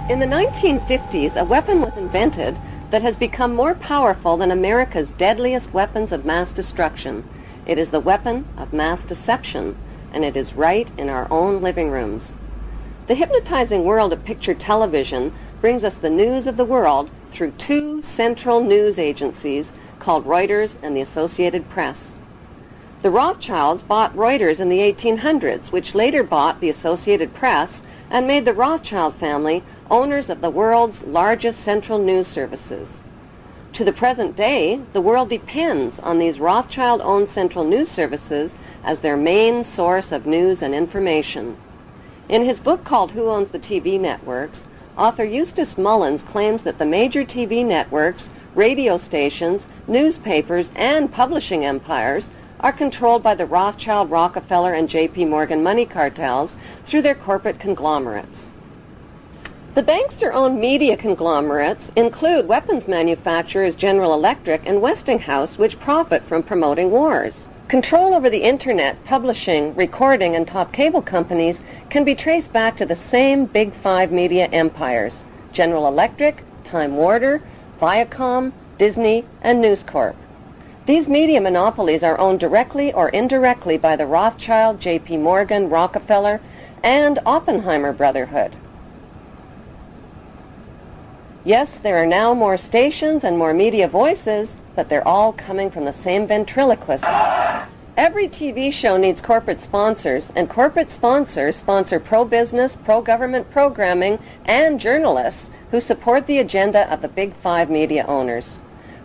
In the 1950s, a weapon was invented that has become more powerful than America's deadliest weapons of mass destruction. It is the weapon of mass deception, and it is right in our own living rooms. The hypnotizing world of picture television brings us the news of the world through two central news agencies called Reuters and the Associated Press. The Rothschilds bought Reuters in the 1800s, which later bought the Associated Press and made the Rothschild family owners of the world's largest central news services. To the present day, the world depends on these Rothschild-owned central news services as their main source of news and information. In his book called Who Owns the TV Networks, author Eustace Mullins claims that the major TV networks, radio stations, newspapers, and publishing empires are controlled by the Rothschild, Rockefeller, and J.P. Morgan money cartels through their corporate conglomerates. The bankster-owned media conglomerates include weapons manufacturers General Electric and Westinghouse, which profit from promoting wars. Control over the Internet, publishing, recording, and top cable companies can be traced back to the same Big Five media empires: General Electric, Time Warner, Viacom, Disney, and News Corp. These media monopolies are owned directly or indirectly by the Rothschild, J.P. Morgan, Rockefeller, and Oppenheimer Brotherhood. Yes, there are now more stations and more media voices, but they're all coming from the same ventriloquist. Every TV show needs corporate sponsors, and corporate sponsors sponsor pro-business, pro-government programming, and journalists who support the agenda of the Big Five media owners.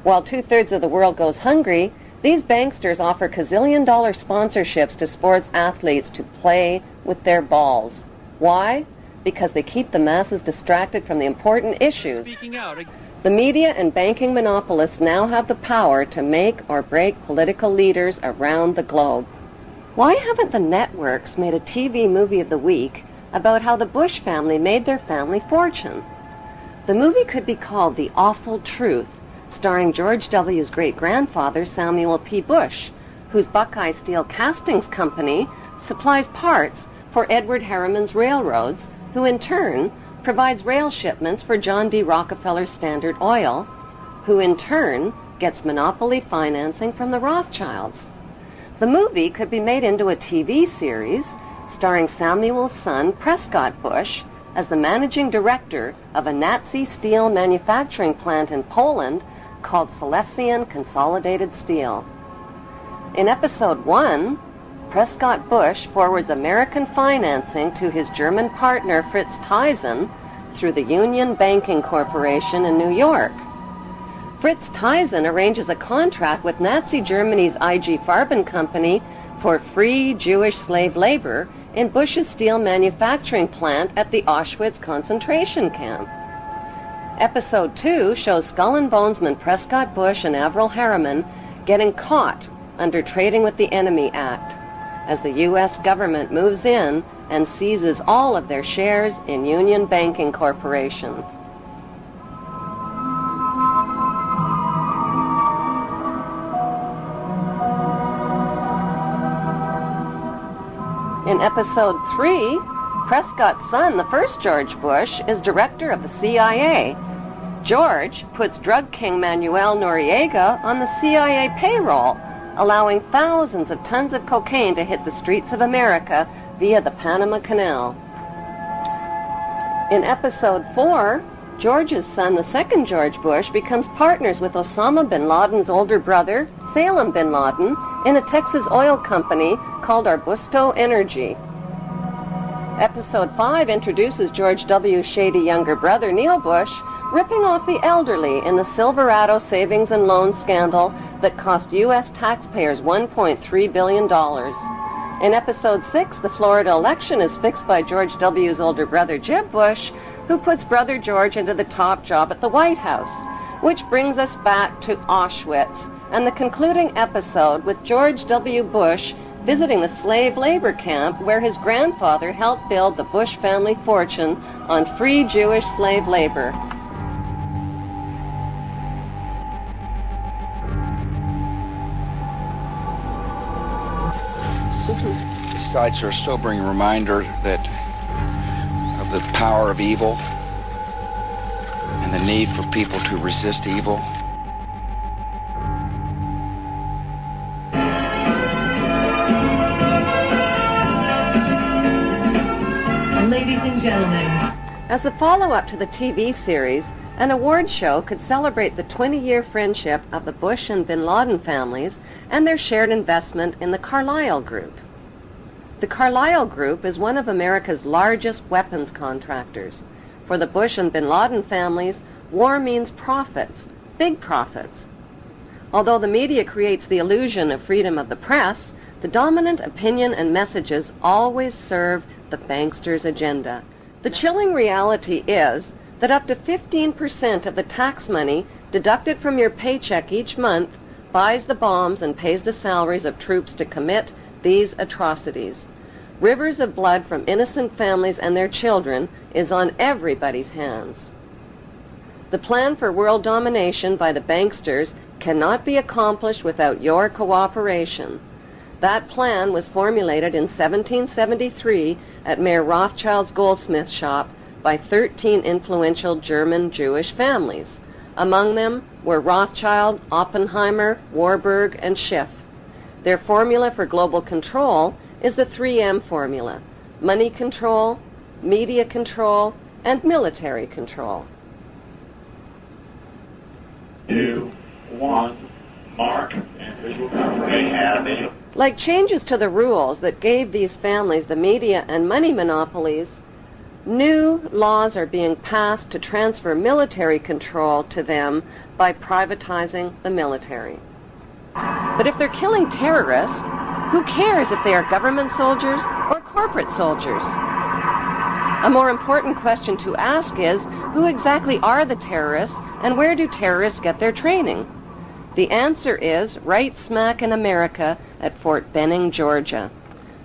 While two-thirds of the world goes hungry, these banksters offer gazillion-dollar sponsorships to sports athletes to play with their balls. Why? Because they keep the masses distracted from the important issues. The media and banking monopolists now have the power to make or break political leaders around the globe. Why haven't the networks made a TV movie of the week about how the Bush family made their family fortune? The movie could be called The Awful Truth, starring George W.'s great-grandfather, Samuel P. Bush, whose Buckeye Steel Castings Company supplies parts for Edward Harriman's railroads, who in turn provides rail shipments for John D. Rockefeller's Standard Oil, who in turn gets monopoly financing from the Rothschilds. The movie could be made into a TV series starring Samuel's son, Prescott Bush, as the managing director of a Nazi steel manufacturing plant in Poland called Silesian Consolidated Steel. In episode 1, Prescott Bush forwards American financing to his German partner Fritz Thyssen through the Union Banking Corporation in New York. Fritz Thyssen arranges a contract with Nazi Germany's IG Farben Company for free Jewish slave labor in Bush's steel manufacturing plant at the Auschwitz concentration camp. Episode 2 shows Skull and Bonesman Prescott Bush and Averell Harriman getting caught under Trading with the Enemy Act, as the U.S. government moves in and seizes all of their shares in Union Banking Corporation. In episode 3, Prescott's son, the first George Bush, is director of the CIA. George puts drug king Manuel Noriega on the CIA payroll, allowing thousands of tons of cocaine to hit the streets of America via the Panama Canal. In episode 4, George's son, the second George Bush, becomes partners with Osama bin Laden's older brother, Salem bin Laden, in a Texas oil company called Arbusto Energy. Episode 5 introduces George W.'s shady younger brother, Neil Bush, ripping off the elderly in the Silverado savings and loan scandal that cost U.S. taxpayers $1.3 billion. In episode 6, the Florida election is fixed by George W.'s older brother, Jeb Bush, who puts brother George into the top job at the White House, which brings us back to Auschwitz and the concluding episode with George W. Bush visiting the slave labor camp where his grandfather helped build the Bush family fortune on free Jewish slave labor. The sites are a sobering reminder that of the power of evil the need for people to resist evil. Ladies and gentlemen. As a follow-up to the TV series, an award show could celebrate the 20-year friendship of the Bush and Bin Laden families and their shared investment in the Carlyle Group. The Carlyle Group is one of America's largest weapons contractors. For the Bush and Bin Laden families, war means profits, big profits. Although the media creates the illusion of freedom of the press, the dominant opinion and messages always serve the banksters' agenda. The chilling reality is that up to 15% of the tax money deducted from your paycheck each month buys the bombs and pays the salaries of troops to commit these atrocities. Rivers of blood from innocent families and their children is on everybody's hands. The plan for world domination by the banksters cannot be accomplished without your cooperation. That plan was formulated in 1773 at Mayer Rothschild's goldsmith shop by 13 influential German Jewish families. Among them were Rothschild, Oppenheimer, Warburg, and Schiff. Their formula for global control is the 3M formula: money control, media control, and military control. 2, 1, mark, and visual confirmation. Like changes to the rules that gave these families the media and money monopolies, new laws are being passed to transfer military control to them by privatizing the military. But if they're killing terrorists, who cares if they are government soldiers or corporate soldiers? A more important question to ask is, who exactly are the terrorists and where do terrorists get their training? The answer is right smack in America at Fort Benning, Georgia.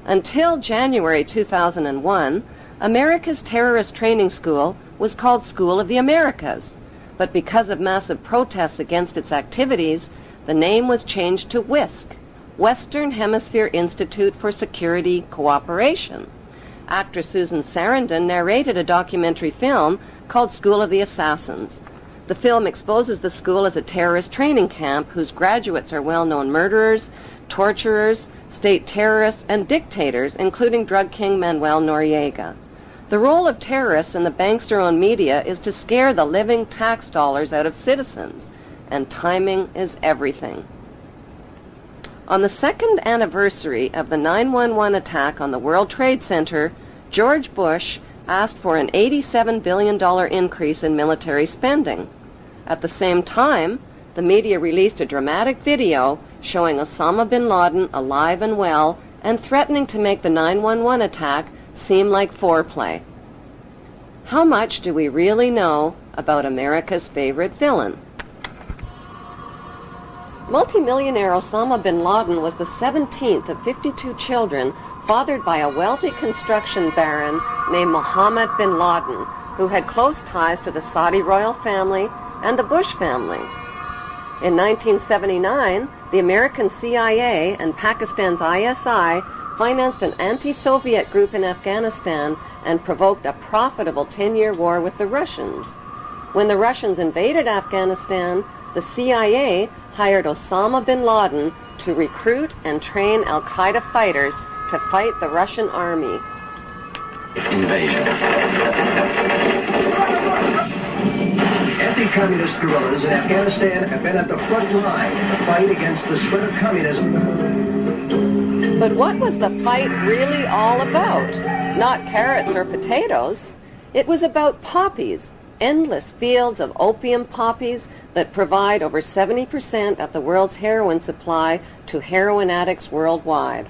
Until January 2001, America's terrorist training school was called School of the Americas, but because of massive protests against its activities, the name was changed to WISC, Western Hemisphere Institute for Security Cooperation. Actress Susan Sarandon narrated a documentary film called School of the Assassins. The film exposes the school as a terrorist training camp whose graduates are well-known murderers, torturers, state terrorists, and dictators, including drug king Manuel Noriega. The role of terrorists in the bankster-owned media is to scare the living tax dollars out of citizens, and timing is everything. On the second anniversary of the 9/11 attack on the World Trade Center, George Bush asked for an $87 billion increase in military spending. At the same time, the media released a dramatic video showing Osama bin Laden alive and well and threatening to make the 9/11 attack seem like foreplay. How much do we really know about America's favorite villain? Multimillionaire Osama bin Laden was the 17th of 52 children fathered by a wealthy construction baron named Mohammed bin Laden, who had close ties to the Saudi royal family and the Bush family. In 1979, the American CIA and Pakistan's ISI financed an anti-Soviet group in Afghanistan and provoked a profitable 10-year war with the Russians. When the Russians invaded Afghanistan, the CIA hired Osama bin Laden to recruit and train al-Qaeda fighters to fight the Russian army. Invasion. Anti-communist guerrillas in Afghanistan have been at the front line in the fight against the spread of communism. But what was the fight really all about? Not carrots or potatoes. It was about poppies, endless fields of opium poppies that provide over 70% of the world's heroin supply to heroin addicts worldwide.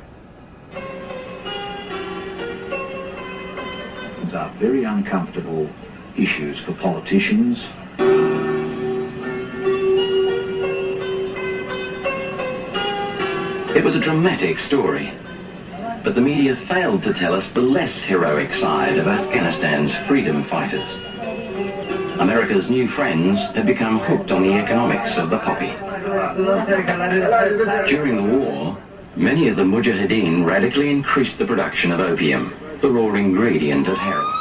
These are very uncomfortable issues for politicians. It was a dramatic story, but the media failed to tell us the less heroic side of Afghanistan's freedom fighters. America's new friends had become hooked on the economics of the poppy. During the war, many of the mujahideen radically increased the production of opium, the raw ingredient of heroin.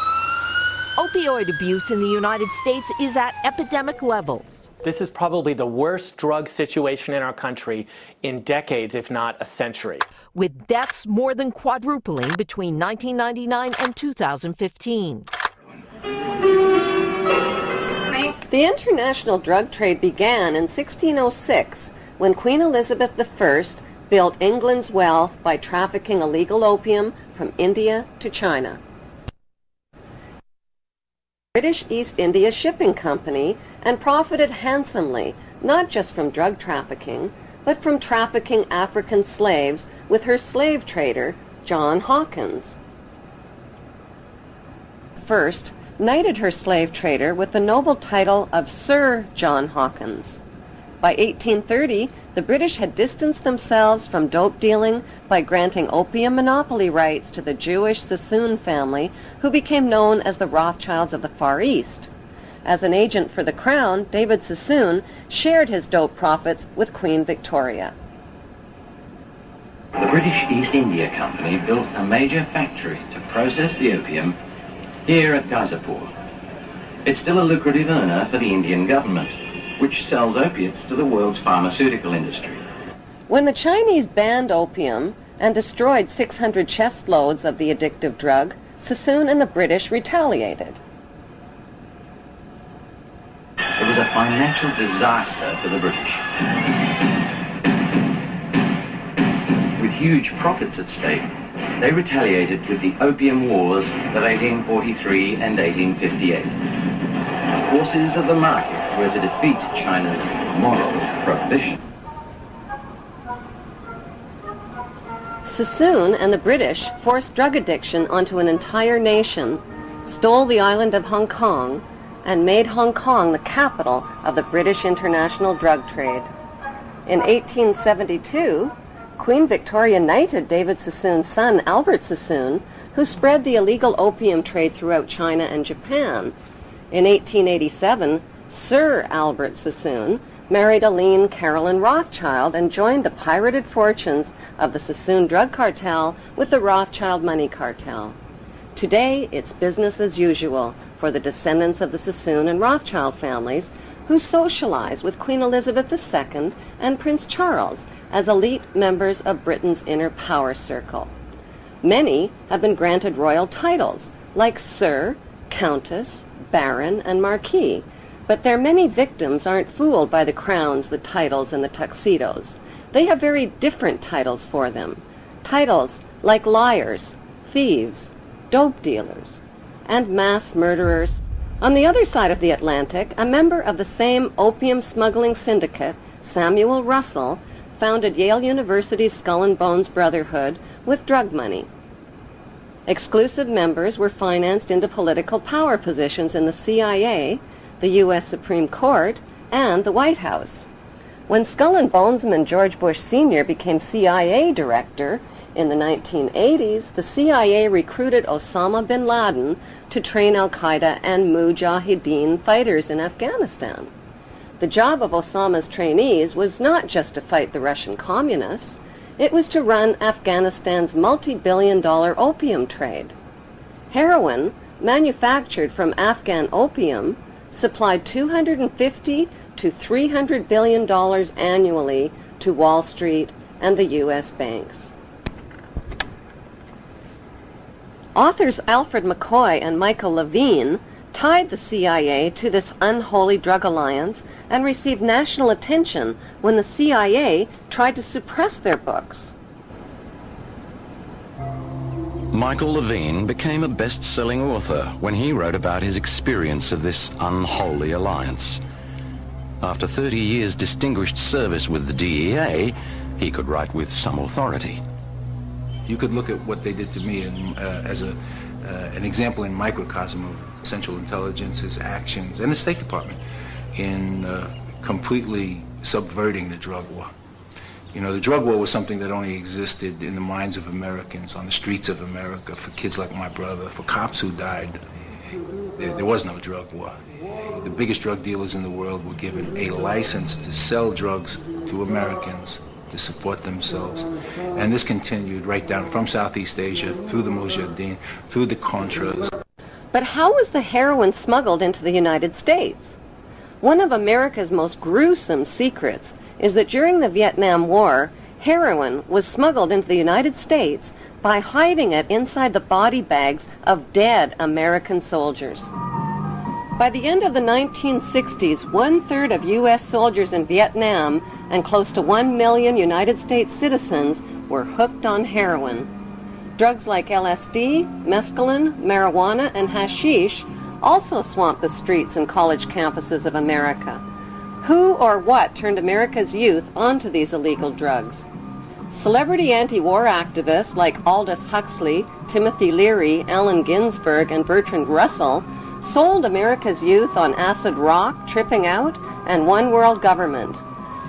Opioid abuse in the United States is at epidemic levels. This is probably the worst drug situation in our country in decades, if not a century. With deaths more than quadrupling between 1999 and 2015. The international drug trade began in 1606 when Queen Elizabeth I built England's wealth by trafficking illegal opium from India to China. British East India Shipping Company and profited handsomely, not just from drug trafficking, but from trafficking African slaves with her slave trader, John Hawkins. First, knighted her slave trader with the noble title of Sir John Hawkins. By 1830, the British had distanced themselves from dope dealing by granting opium monopoly rights to the Jewish Sassoon family, who became known as the Rothschilds of the Far East. As an agent for the Crown, David Sassoon shared his dope profits with Queen Victoria. The British East India Company built a major factory to process the opium here at Gazipur. It's still a lucrative earner for the Indian government, which sells opiates to the world's pharmaceutical industry. When the Chinese banned opium and destroyed 600 chest loads of the addictive drug, Sassoon and the British retaliated. It was a financial disaster for the British. With huge profits at stake, they retaliated with the Opium Wars of 1843 and 1858. The forces of the market were to defeat China's moral prohibition. Sassoon and the British forced drug addiction onto an entire nation, stole the island of Hong Kong, and made Hong Kong the capital of the British international drug trade. In 1872, Queen Victoria knighted David Sassoon's son, Albert Sassoon, who spread the illegal opium trade throughout China and Japan. In 1887, Sir Albert Sassoon married Aline Carolyn Rothschild and joined the pirated fortunes of the Sassoon drug cartel with the Rothschild money cartel. Today, it's business as usual for the descendants of the Sassoon and Rothschild families, who socialize with Queen Elizabeth II and Prince Charles as elite members of Britain's inner power circle. Many have been granted royal titles, like Sir, Countess, Baron, and Marquis, but their many victims aren't fooled by the crowns, the titles, and the tuxedos. They have very different titles for them. Titles like liars, thieves, dope dealers, and mass murderers. On the other side of the Atlantic, a member of the same opium smuggling syndicate, Samuel Russell, founded Yale University's Skull and Bones Brotherhood with drug money. Exclusive members were financed into political power positions in the CIA, the U.S. Supreme Court, and the White House. When Skull and Bonesman George Bush Sr. became CIA director in the 1980s, the CIA recruited Osama bin Laden to train al-Qaeda and Mujahideen fighters in Afghanistan. The job of Osama's trainees was not just to fight the Russian communists, it was to run Afghanistan's multi-billion-dollar opium trade. Heroin, manufactured from Afghan opium, supplied $250 to $300 billion annually to Wall Street and the U.S. banks. Authors Alfred McCoy and Michael Levine tied the CIA to this unholy drug alliance and received national attention when the CIA tried to suppress their books. Michael Levine became a best-selling author when he wrote about his experience of this unholy alliance. After 30 years' distinguished service with the DEA, he could write with some authority. You could look at what they did to me as an example in microcosm of Central Intelligence's actions and the State Department in completely subverting the drug war. You know, the drug war was something that only existed in the minds of Americans, on the streets of America, for kids like my brother, for cops who died. There was no drug war. The biggest drug dealers in the world were given a license to sell drugs to Americans to support themselves. And this continued right down from Southeast Asia, through the Mujahideen, through the Contras. But how was the heroin smuggled into the United States? One of America's most gruesome secrets is that during the Vietnam War, heroin was smuggled into the United States by hiding it inside the body bags of dead American soldiers. By the end of the 1960s, 1/3 of U.S. soldiers in Vietnam and close to 1 million United States citizens were hooked on heroin. Drugs like LSD, mescaline, marijuana, and hashish also swamped the streets and college campuses of America. Who or what turned America's youth onto these illegal drugs? Celebrity anti-war activists like Aldous Huxley, Timothy Leary, Allen Ginsberg, and Bertrand Russell sold America's youth on acid rock, tripping out, and one world government.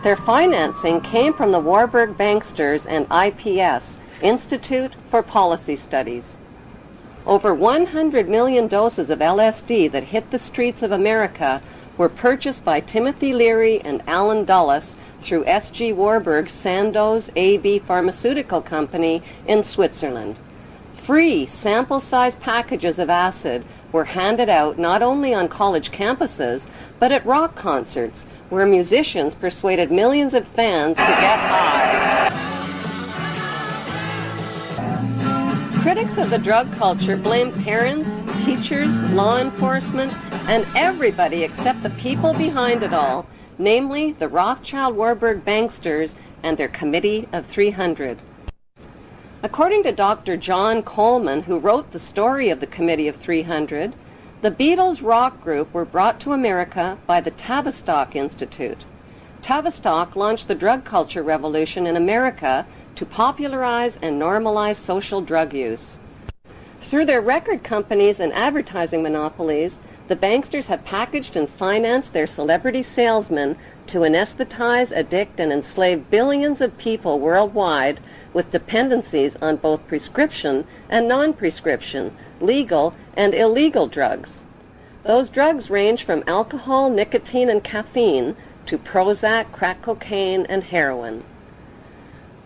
Their financing came from the Warburg Banksters and IPS, Institute for Policy Studies. Over 100 million doses of LSD that hit the streets of America were purchased by Timothy Leary and Alan Dulles through S.G. Warburg's Sandoz AB Pharmaceutical Company in Switzerland. Free sample-sized packages of acid were handed out not only on college campuses, but at rock concerts, where musicians persuaded millions of fans to get high. Critics of the drug culture blame parents, teachers, law enforcement, and everybody except the people behind it all, namely the Rothschild-Warburg banksters and their Committee of 300. According to Dr. John Coleman, who wrote the story of the Committee of 300, the Beatles rock group were brought to America by the Tavistock Institute. Tavistock launched the drug culture revolution in America to popularize and normalize social drug use. Through their record companies and advertising monopolies, the banksters have packaged and financed their celebrity salesmen to anesthetize, addict, and enslave billions of people worldwide with dependencies on both prescription and non-prescription, legal and illegal drugs. Those drugs range from alcohol, nicotine, and caffeine to Prozac, crack cocaine, and heroin.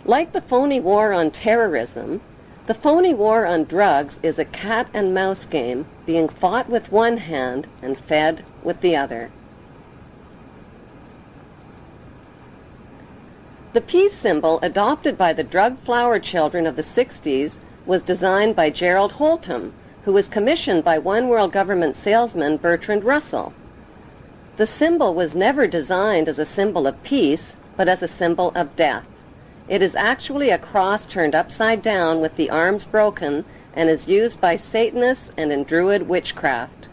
Like the phony war on terrorism, the phony war on drugs is a cat and mouse game being fought with one hand and fed with the other. The peace symbol adopted by the drug flower children of the 60s was designed by Gerald Holtham, who was commissioned by One World Government salesman Bertrand Russell. The symbol was never designed as a symbol of peace, but as a symbol of death. It is actually a cross turned upside down with the arms broken and is used by Satanists and in Druid witchcraft.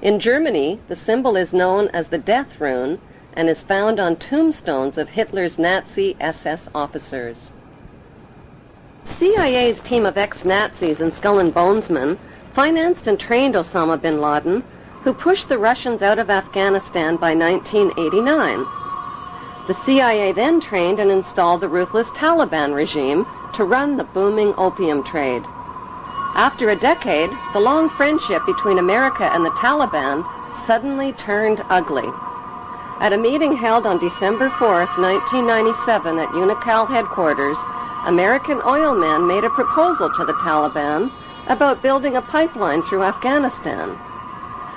In Germany, the symbol is known as the Death Rune and is found on tombstones of Hitler's Nazi SS officers. CIA's team of ex-Nazis and Skull and Bonesmen financed and trained Osama bin Laden, who pushed the Russians out of Afghanistan by 1989. The CIA then trained and installed the ruthless Taliban regime to run the booming opium trade. After a decade, the long friendship between America and the Taliban suddenly turned ugly. At a meeting held on December 4th, 1997 at Unocal headquarters, American oil men made a proposal to the Taliban about building a pipeline through Afghanistan.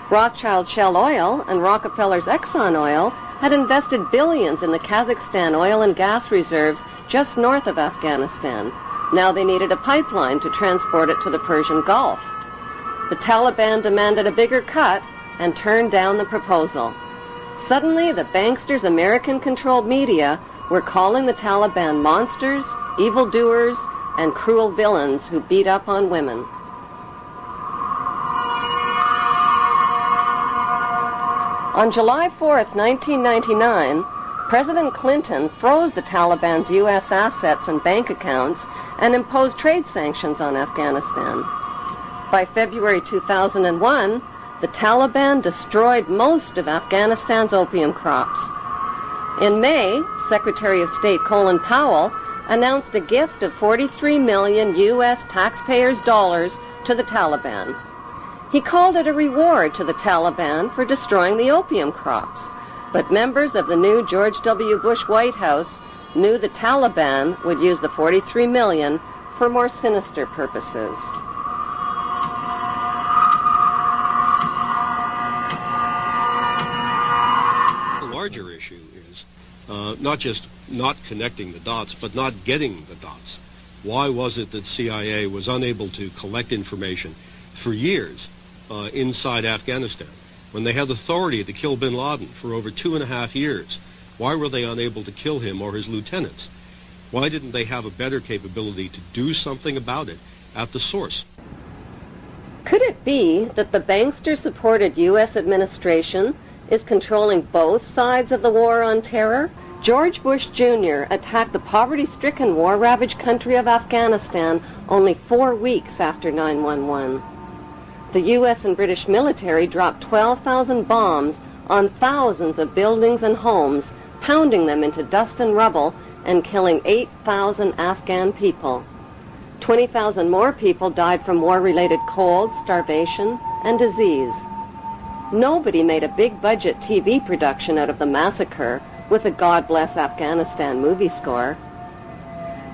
Rothschild Shell Oil and Rockefeller's Exxon Oil had invested billions in the Kazakhstan oil and gas reserves just north of Afghanistan. Now they needed a pipeline to transport it to the Persian Gulf. The Taliban demanded a bigger cut and turned down the proposal. Suddenly, the banksters' American-controlled media were calling the Taliban monsters, evildoers, and cruel villains who beat up on women. On July 4th, 1999, President Clinton froze the Taliban's U.S. assets and bank accounts and imposed trade sanctions on Afghanistan. By February 2001, the Taliban destroyed most of Afghanistan's opium crops. In May, Secretary of State Colin Powell announced a gift of 43 million U.S. taxpayers' dollars to the Taliban. He called it a reward to the Taliban for destroying the opium crops, but members of the new George W. Bush White House knew the Taliban would use the 43 million for more sinister purposes. larger issue is not just not connecting the dots, but not getting the dots. Why was it that CIA was unable to collect information for years inside Afghanistan when they had authority to kill bin Laden for over 2.5 years? Why were they unable to kill him or his lieutenants? Why didn't they have a better capability to do something about it at the source? Could it be that the bankster-supported U.S. administration is controlling both sides of the war on terror? George Bush Jr. attacked the poverty-stricken, war-ravaged country of Afghanistan only 4 weeks after 9/11. The U.S. and British military dropped 12,000 bombs on thousands of buildings and homes, pounding them into dust and rubble and killing 8,000 Afghan people. 20,000 more people died from war-related cold, starvation, and disease. Nobody made a big-budget TV production out of the massacre with a God Bless Afghanistan movie score.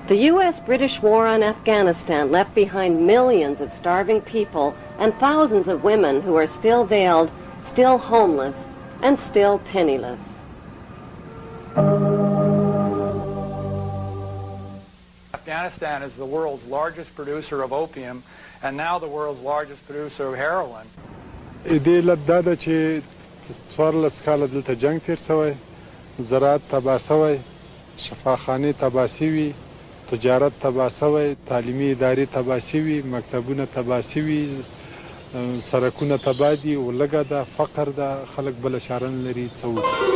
The U.S.-British war on Afghanistan left behind millions of starving people and thousands of women who are still veiled, still homeless, and still penniless. Afghanistan is the world's largest producer of opium and now the world's largest producer of heroin. دې لد دا ده چې 14 کاله دلته جنگ تیر شوی، زراعت تباه شوی، شفاخانې تباه شوي، تجارت تباه شوی، تعلیمي ادارې تباه شوي، مکتبونه تباه شوي، سرکونه تباه دي، ولږه ده، فقر ده، خلک بله چاره نه لري څه وکړي.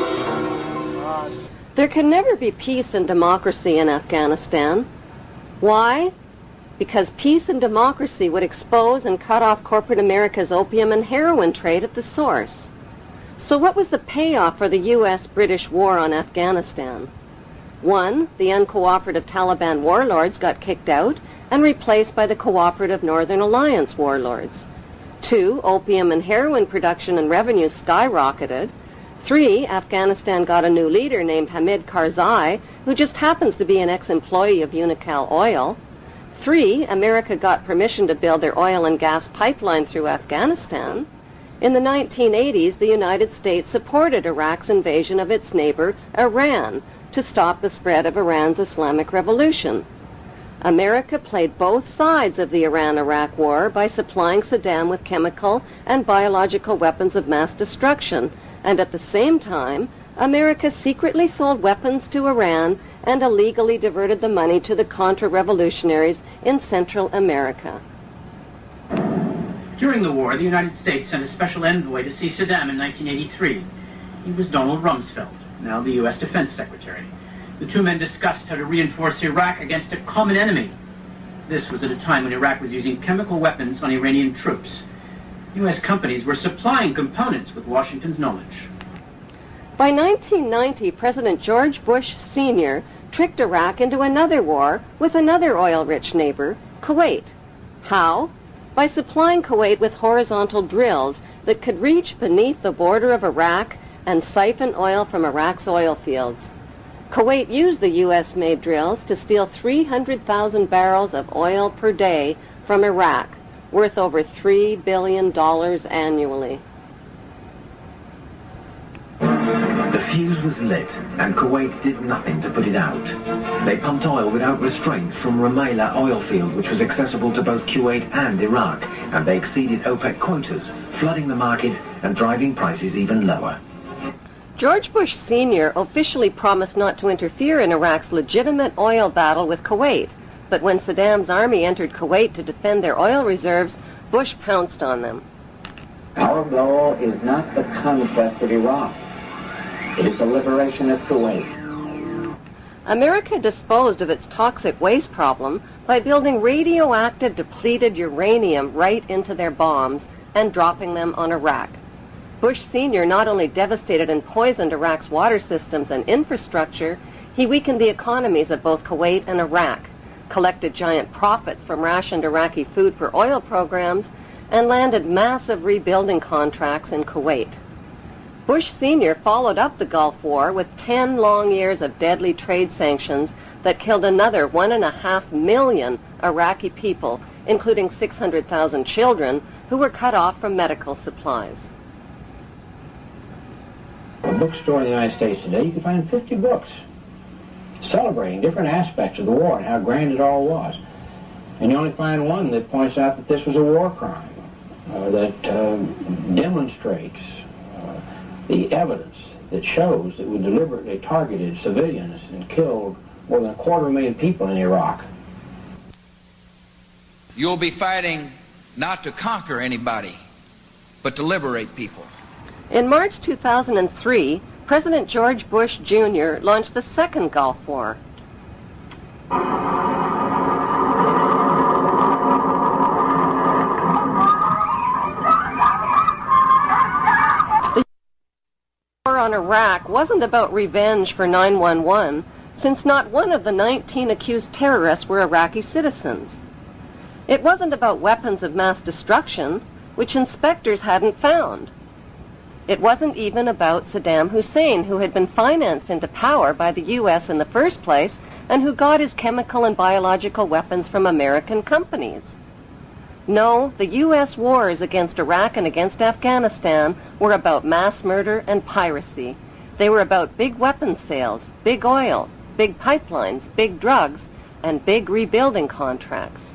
There can never be peace and democracy in Afghanistan. Why? Because peace and democracy would expose and cut off corporate America's opium and heroin trade at the source. So what was the payoff for the U.S.-British war on Afghanistan? 1, the uncooperative Taliban warlords got kicked out and replaced by the cooperative Northern Alliance warlords. 2, opium and heroin production and revenues skyrocketed. 3, Afghanistan got a new leader named Hamid Karzai, who just happens to be an ex-employee of Unocal Oil. 3, America got permission to build their oil and gas pipeline through Afghanistan. In the 1980s, the United States supported Iraq's invasion of its neighbor, Iran, to stop the spread of Iran's Islamic Revolution. America played both sides of the Iran-Iraq war by supplying Saddam with chemical and biological weapons of mass destruction, and at the same time, America secretly sold weapons to Iran and illegally diverted the money to the Contra-revolutionaries in Central America. During the war, the United States sent a special envoy to see Saddam in 1983. He was Donald Rumsfeld, now the U.S. Defense Secretary. The two men discussed how to reinforce Iraq against a common enemy. This was at a time when Iraq was using chemical weapons on Iranian troops. U.S. companies were supplying components with Washington's knowledge. By 1990, President George Bush Sr. tricked Iraq into another war with another oil-rich neighbor, Kuwait. How? By supplying Kuwait with horizontal drills that could reach beneath the border of Iraq and siphon oil from Iraq's oil fields. Kuwait used the U.S.-made drills to steal 300,000 barrels of oil per day from Iraq, worth over $3 billion annually. The fuse was lit, and Kuwait did nothing to put it out. They pumped oil without restraint from Rumaila oil field, which was accessible to both Kuwait and Iraq, and they exceeded OPEC quotas, flooding the market and driving prices even lower. George Bush Sr. officially promised not to interfere in Iraq's legitimate oil battle with Kuwait, but when Saddam's army entered Kuwait to defend their oil reserves, Bush pounced on them. Our goal is not the conquest of Iraq. It is the liberation of Kuwait. America disposed of its toxic waste problem by building radioactive depleted uranium right into their bombs and dropping them on Iraq. Bush Sr. not only devastated and poisoned Iraq's water systems and infrastructure, he weakened the economies of both Kuwait and Iraq, collected giant profits from rationed Iraqi food for oil programs, and landed massive rebuilding contracts in Kuwait. Bush Sr. followed up the Gulf War with 10 long years of deadly trade sanctions that killed another 1.5 million Iraqi people, including 600,000 children who were cut off from medical supplies. bookstore in the United States today, you can find 50 books celebrating different aspects of the war and how grand it all was. And you only find one that points out that this was a war crime, that demonstrates the evidence that shows that we deliberately targeted civilians and killed more than 250,000 people in Iraq. You'll be fighting not to conquer anybody, but to liberate people. In March 2003, President George Bush Jr. launched the Second Gulf War. The war on Iraq wasn't about revenge for 9/11, since not one of the 19 accused terrorists were Iraqi citizens. It wasn't about weapons of mass destruction, which inspectors hadn't found. It wasn't even about Saddam Hussein, who had been financed into power by the U.S. in the first place and who got his chemical and biological weapons from American companies. No, the U.S. wars against Iraq and against Afghanistan were about mass murder and piracy. They were about big weapons sales, big oil, big pipelines, big drugs, and big rebuilding contracts.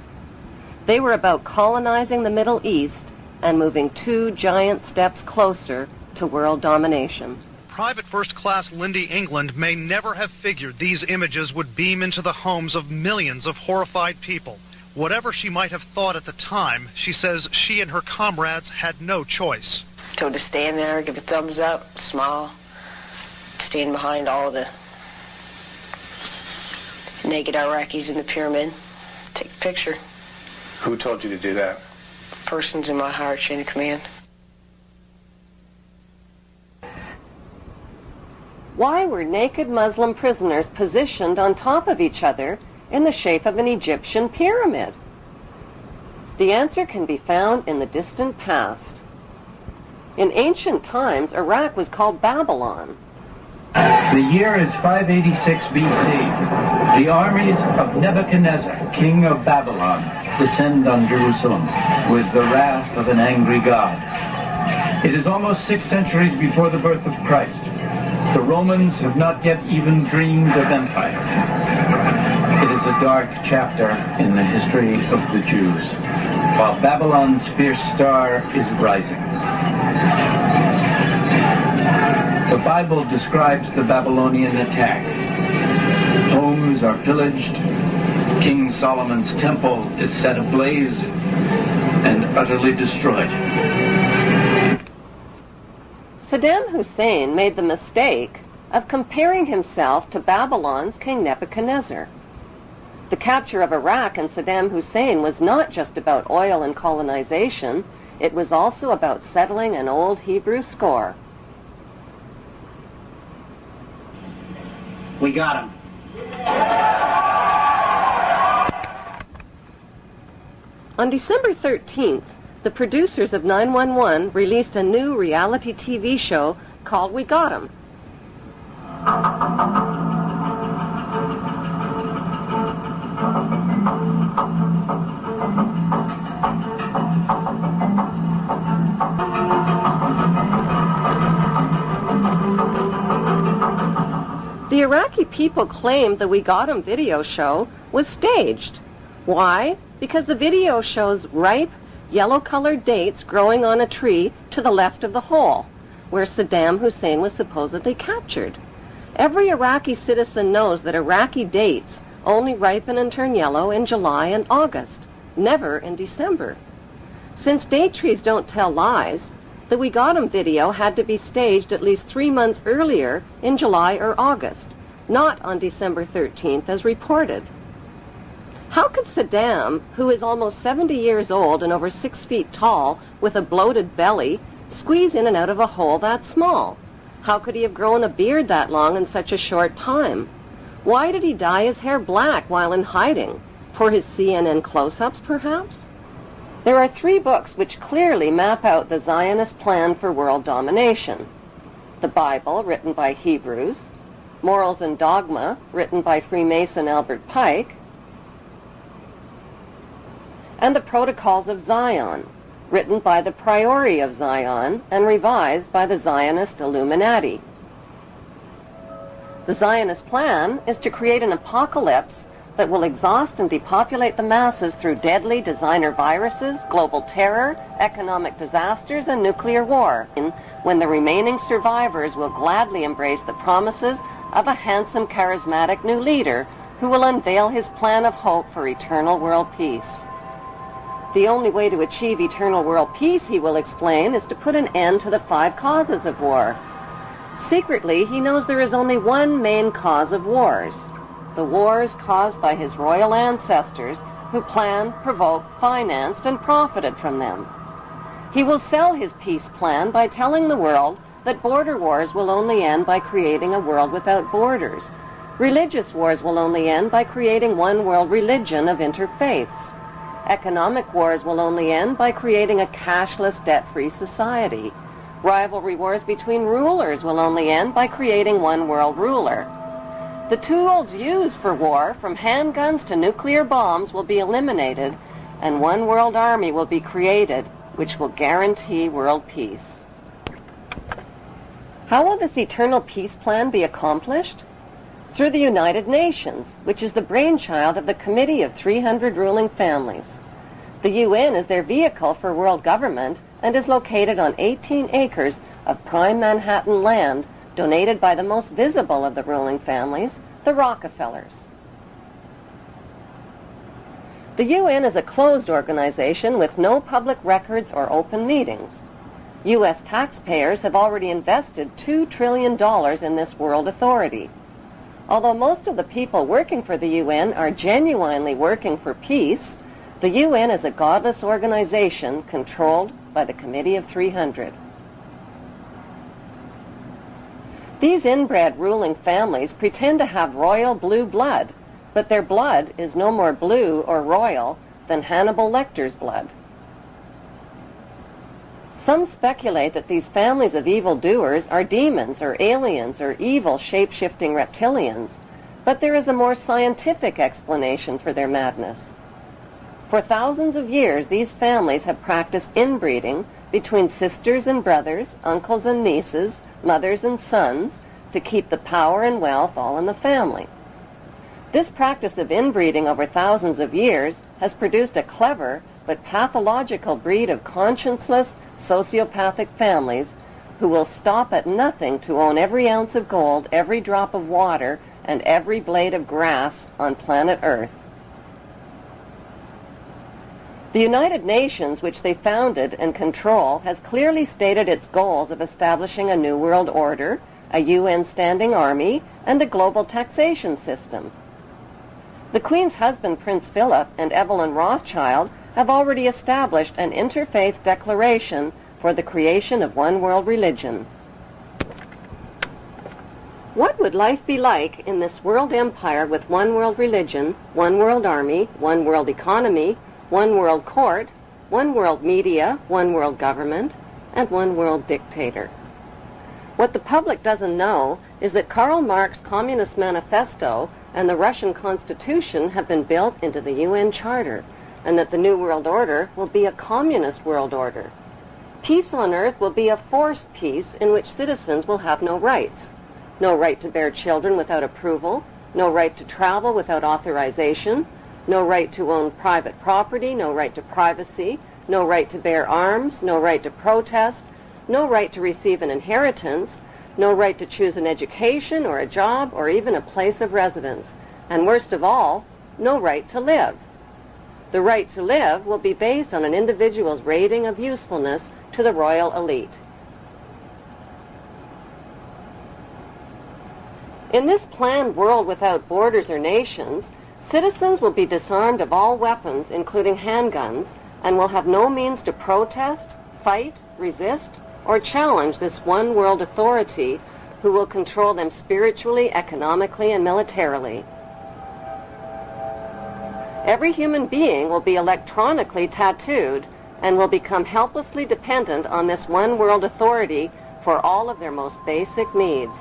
They were about colonizing the Middle East and moving 2 giant steps closer to world domination. Private First Class Lindy England may never have figured these images would beam into the homes of millions of horrified people. Whatever she might have thought at the time, she says she and her comrades had no choice. So to stand there, give a thumbs up, smile, stand behind all the naked Iraqis in the pyramid, take a picture. Who told you to do that? Persons in my higher chain of command. Why were naked Muslim prisoners positioned on top of each other in the shape of an Egyptian pyramid? The answer can be found in the distant past. In ancient times, Iraq was called Babylon. The year is 586 BC. The armies of Nebuchadnezzar, king of Babylon, descend on Jerusalem with the wrath of an angry God. It is almost 6 centuries before the birth of Christ. The Romans have not yet even dreamed of empire. It is a dark chapter in the history of the Jews, while Babylon's fierce star is rising. The Bible describes the Babylonian attack. Homes are pillaged, King Solomon's temple is set ablaze and utterly destroyed. Saddam Hussein made the mistake of comparing himself to Babylon's King Nebuchadnezzar. The capture of Iraq and Saddam Hussein was not just about oil and colonization, it was also about settling an old Hebrew score. We got him. On December 13th, the producers of 911 released a new reality TV show called We Got 'Em. The Iraqi people claimed the We Got 'Em video show was staged. Why? Because the video shows ripe, yellow-colored dates growing on a tree to the left of the hole, where Saddam Hussein was supposedly captured. Every Iraqi citizen knows that Iraqi dates only ripen and turn yellow in July and August, never in December. Since date trees don't tell lies, the We Got 'Em video had to be staged at least 3 months earlier in July or August, not on December 13th as reported. How could Saddam, who is almost 70 years old and over 6 feet tall with a bloated belly, squeeze in and out of a hole that small? How could he have grown a beard that long in such a short time? Why did he dye his hair black while in hiding? For his CNN close-ups, perhaps? There are 3 books which clearly map out the Zionist plan for world domination. The Bible, written by Hebrews, Morals and Dogma, written by Freemason Albert Pike, and the Protocols of Zion, written by the Priori of Zion and revised by the Zionist Illuminati. The Zionist plan is to create an apocalypse that will exhaust and depopulate the masses through deadly designer viruses, global terror, economic disasters, and nuclear war, when the remaining survivors will gladly embrace the promises of a handsome, charismatic new leader who will unveil his plan of hope for eternal world peace. The only way to achieve eternal world peace, he will explain, is to put an end to the 5 causes of war. Secretly, he knows there is only one main cause of wars: the wars caused by his royal ancestors who planned, provoked, financed, and profited from them. He will sell his peace plan by telling the world that border wars will only end by creating a world without borders. Religious wars will only end by creating one world religion of interfaiths. Economic wars will only end by creating a cashless, debt-free society. Rivalry wars between rulers will only end by creating one world ruler. The tools used for war, from handguns to nuclear bombs, will be eliminated, and one world army will be created, which will guarantee world peace. How will this eternal peace plan be accomplished? Through the United Nations, which is the brainchild of the Committee of 300 Ruling Families. The UN is their vehicle for world government and is located on 18 acres of prime Manhattan land donated by the most visible of the ruling families, the Rockefellers. The UN is a closed organization with no public records or open meetings. U.S. taxpayers have already invested $2 trillion in this world authority. Although most of the people working for the UN are genuinely working for peace, the UN is a godless organization controlled by the Committee of 300. These inbred ruling families pretend to have royal blue blood, but their blood is no more blue or royal than Hannibal Lecter's blood. Some speculate that these families of evildoers are demons or aliens or evil shape-shifting reptilians, but there is a more scientific explanation for their madness. For thousands of years, these families have practiced inbreeding between sisters and brothers, uncles and nieces, mothers and sons, to keep the power and wealth all in the family. This practice of inbreeding over thousands of years has produced a clever but pathological breed of conscienceless, sociopathic families who will stop at nothing to own every ounce of gold, every drop of water, and every blade of grass on planet Earth. The United Nations, which they founded and control, has clearly stated its goals of establishing a new world order, a UN standing army, and a global taxation system. The Queen's husband, Prince Philip, and Evelyn Rothschild have already established an interfaith declaration for the creation of one world religion. What would life be like in this world empire with one world religion, one world army, one world economy, one world court, one world media, one world government, and one world dictator? What the public doesn't know is that Karl Marx's Communist Manifesto and the Russian Constitution have been built into the UN Charter, and that the New World Order will be a communist world order. Peace on earth will be a forced peace in which citizens will have no rights. No right to bear children without approval, no right to travel without authorization, no right to own private property, no right to privacy, no right to bear arms, no right to protest, no right to receive an inheritance, no right to choose an education or a job or even a place of residence, and worst of all, no right to live. The right to live will be based on an individual's rating of usefulness to the royal elite. In this planned world without borders or nations, citizens will be disarmed of all weapons, including handguns, and will have no means to protest, fight, resist, or challenge this one world authority who will control them spiritually, economically, and militarily. Every human being will be electronically tattooed and will become helplessly dependent on this one world authority for all of their most basic needs.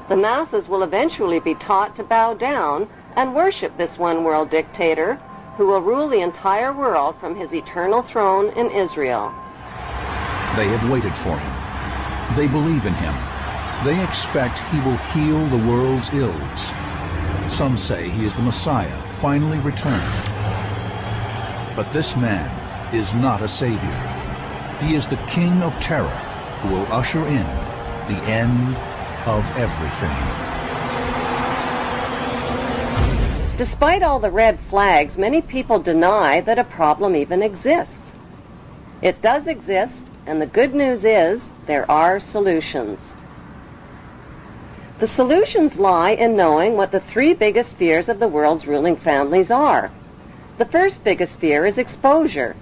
The masses will eventually be taught to bow down and worship this one world dictator who will rule the entire world from his eternal throne in Israel. They have waited for him. They believe in him. They expect he will heal the world's ills. Some say he is the Messiah, finally returned. But this man is not a savior. He is the king of terror who will usher in the end of everything. Despite all the red flags, many people deny that a problem even exists. It does exist, and the good news is there are solutions. The solutions lie in knowing what the three biggest fears of the world's ruling families are. The first biggest fear is exposure.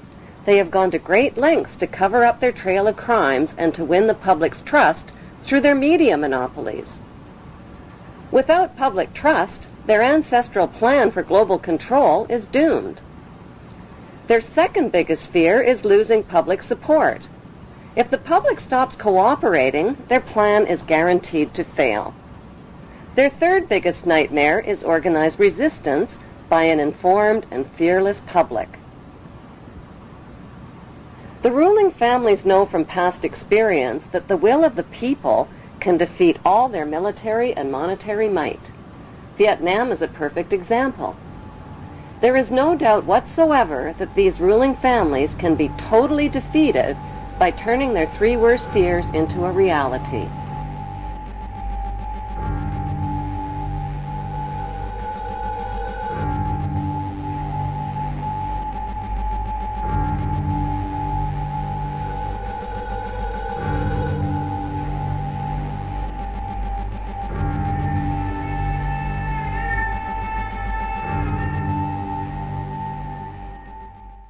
They have gone to great lengths to cover up their trail of crimes and to win the public's trust through their media monopolies. Without public trust, their ancestral plan for global control is doomed. Their second biggest fear is losing public support. If the public stops cooperating, their plan is guaranteed to fail. Their third biggest nightmare is organized resistance by an informed and fearless public. The ruling families know from past experience that the will of the people can defeat all their military and monetary might. Vietnam is a perfect example. There is no doubt whatsoever that these ruling families can be totally defeated by turning their three worst fears into a reality.